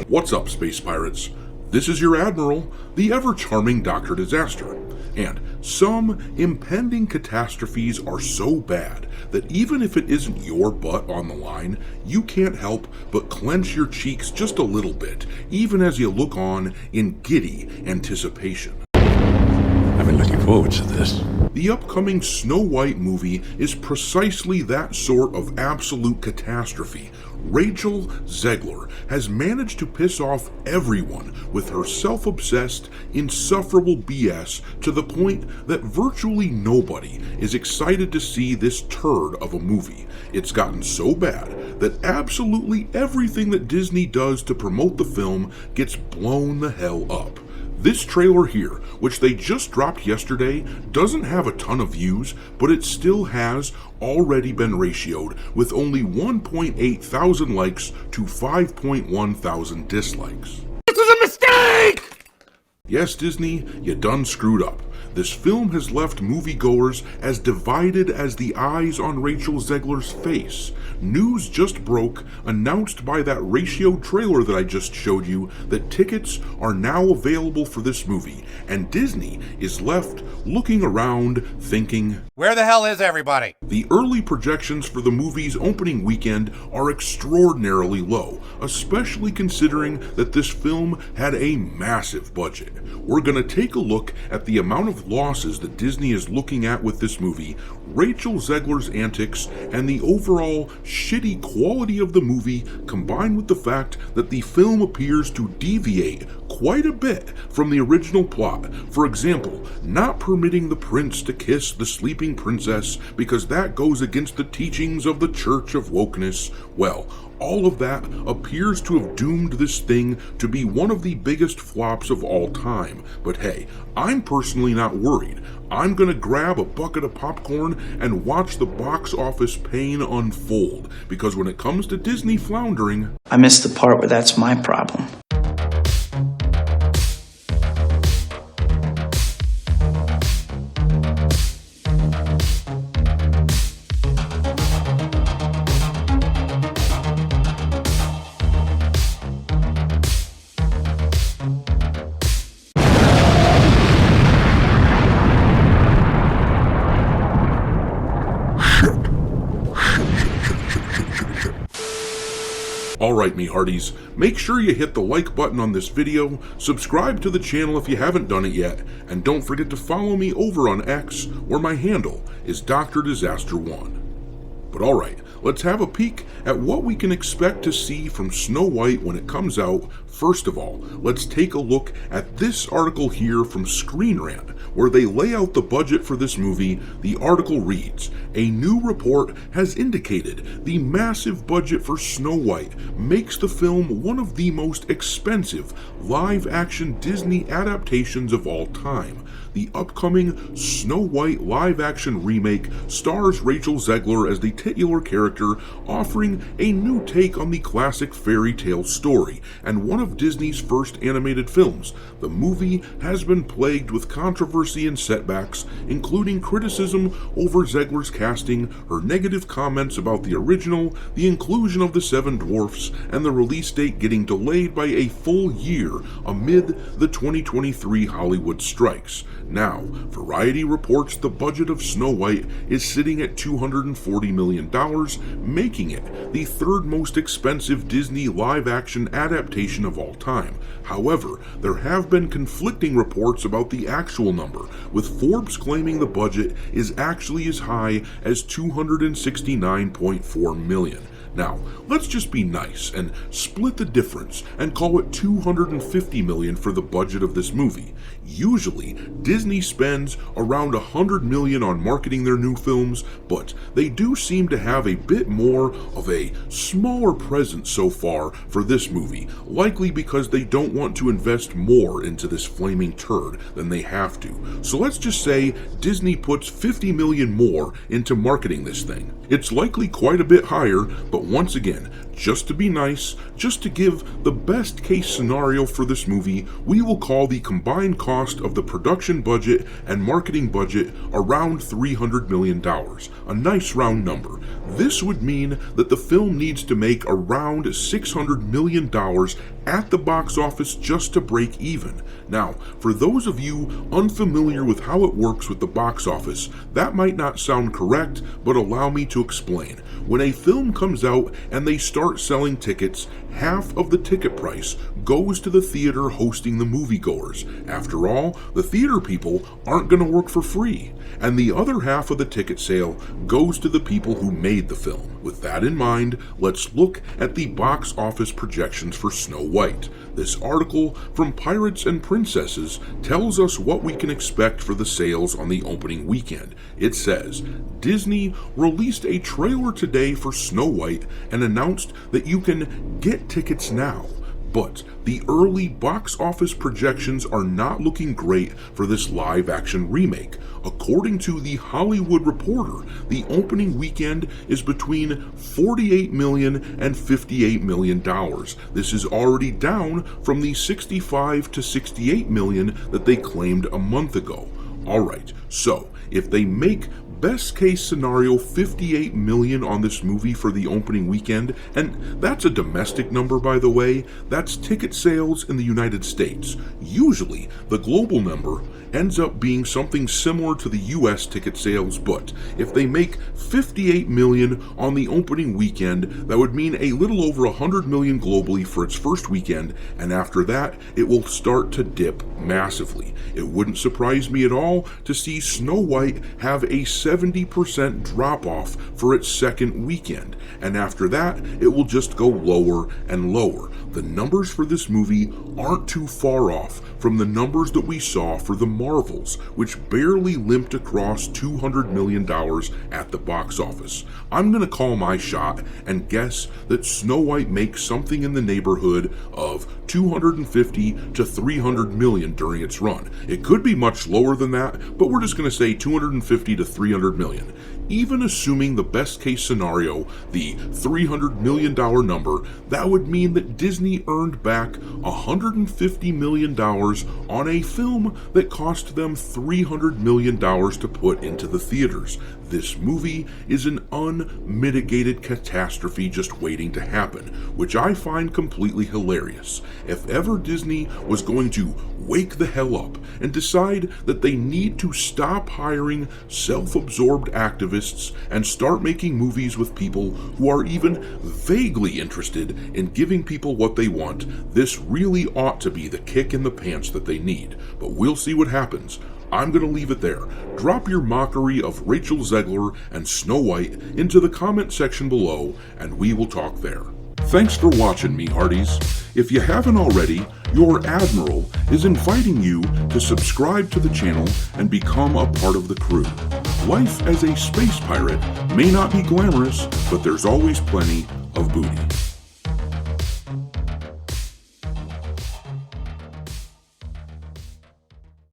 What's up, space pirates? This is your Admiral, the ever-charming Dr. Disaster, and some impending catastrophes are so bad that even if it isn't your butt on the line, you can't help but clench your cheeks just a little bit, even as you look on in giddy anticipation. I've been looking forward to this. The upcoming Snow White movie is precisely that sort of absolute catastrophe. Rachel Zegler has managed to piss off everyone with her self-obsessed, insufferable BS to the point that virtually nobody is excited to see this turd of a movie. It's gotten so bad that absolutely everything that Disney does to promote the film gets blown the hell up. This trailer here, which they just dropped yesterday, doesn't have a ton of views, but it still has already been ratioed with only 1.8 thousand likes to 5.1 thousand dislikes. This is a mistake! Yes, Disney, you done screwed up. This film has left moviegoers as divided as the eyes on Rachel Zegler's face. News just broke, announced by that ratio trailer that I just showed you, that tickets are now available for this movie, and Disney is left looking around thinking, where the hell is everybody? The early projections for the movie's opening weekend are extraordinarily low, especially considering that this film had a massive budget. We're going to take a look at the amount of losses that Disney is looking at with this movie, Rachel Zegler's antics, and the overall shitty quality of the movie, combined with the fact that the film appears to deviate quite a bit from the original plot. For example, not permitting the prince to kiss the sleeping princess because that goes against the teachings of the Church of Wokeness. Well, all of that appears to have doomed this thing to be one of the biggest flops of all time. But hey, I'm personally not worried. I'm gonna grab a bucket of popcorn and watch the box office pain unfold, because when it comes to Disney floundering, I missed the part where that's my problem. Alright, me hearties, make sure you hit the like button on this video, subscribe to the channel if you haven't done it yet, and don't forget to follow me over on X, where my handle is Dr. Disaster 1. But alright, let's have a peek at what we can expect to see from Snow White when it comes out. First of all, let's take a look at this article here from Screen Rant, where they lay out the budget for this movie. The article reads, "A new report has indicated the massive budget for Snow White makes the film one of the most expensive live-action Disney adaptations of all time. The upcoming Snow White live-action remake stars Rachel Zegler as the titular character, offering a new take on the classic fairy tale story, and one of Disney's first animated films. The movie has been plagued with controversy and setbacks, including criticism over Zegler's casting, her negative comments about the original, the inclusion of the Seven Dwarfs, and the release date getting delayed by a full year amid the 2023 Hollywood strikes. Now, Variety reports the budget of Snow White is sitting at $240 million, making it the third most expensive Disney live-action adaptation of all time. However, there have been conflicting reports about the actual number, with Forbes claiming the budget is actually as high as $269.4 million. Now, let's just be nice and split the difference and call it $250 million for the budget of this movie. Usually, Disney spends around $100 million on marketing their new films, but they do seem to have a bit more of a smaller presence so far for this movie, likely because they don't want to invest more into this flaming turd than they have to. So let's just say Disney puts $50 million more into marketing this thing. It's likely quite a bit higher, but once again, just to be nice, just to give the best case scenario for this movie, we will call the combined cost of the production budget and marketing budget around $300 million, a nice round number. This would mean that the film needs to make around $600 million at the box office just to break even. Now, for those of you unfamiliar with how it works with the box office, that might not sound correct, but allow me to explain. When a film comes out and they start selling tickets, half of the ticket price goes to the theater hosting the moviegoers. After all, the theater people aren't going to work for free. And the other half of the ticket sale goes to the people who made the film. With that in mind, let's look at the box office projections for Snow White. This article from Pirates and Princesses tells us what we can expect for the sales on the opening weekend. It says, Disney released a trailer today for Snow White and announced that you can get tickets now. But the early box office projections are not looking great for this live-action remake. According to The Hollywood Reporter, the opening weekend is between $48 million and $58 million. This is already down from the $65 to $68 million that they claimed a month ago. Alright, so if they make best case scenario $58 million on this movie for the opening weekend, and that's a domestic number by the way, that's ticket sales in the United States. Usually the global number ends up being something similar to the US ticket sales, but if they make $58 million on the opening weekend, that would mean a little over $100 million globally for its first weekend, and after that it will start to dip massively. It wouldn't surprise me at all to see Snow White have a 70% drop off for its second weekend, and after that it will just go lower and lower. The numbers for this movie aren't too far off from the numbers that we saw for the Marvels, which barely limped across $200 million at the box office. I'm gonna call my shot and guess that Snow White makes something in the neighborhood of $250 to $300 million during its run. It could be much lower than that, but we're just gonna say $250 to $300 million. Even assuming the best case scenario, the $300 million number, that would mean that Disney earned back $150 million on a film that cost them $300 million to put into the theaters. This movie is an unmitigated catastrophe just waiting to happen, which I find completely hilarious. If ever Disney was going to wake the hell up and decide that they need to stop hiring self-absorbed activists and start making movies with people who are even vaguely interested in giving people what they want, this really ought to be the kick in the pants that they need. But we'll see what happens. I'm going to leave it there. Drop your mockery of Rachel Zegler and Snow White into the comment section below, and we will talk there. Thanks for watching me, Hearties. If you haven't already, your Admiral is inviting you to subscribe to the channel and become a part of the crew. Life as a space pirate may not be glamorous, but there's always plenty of booty.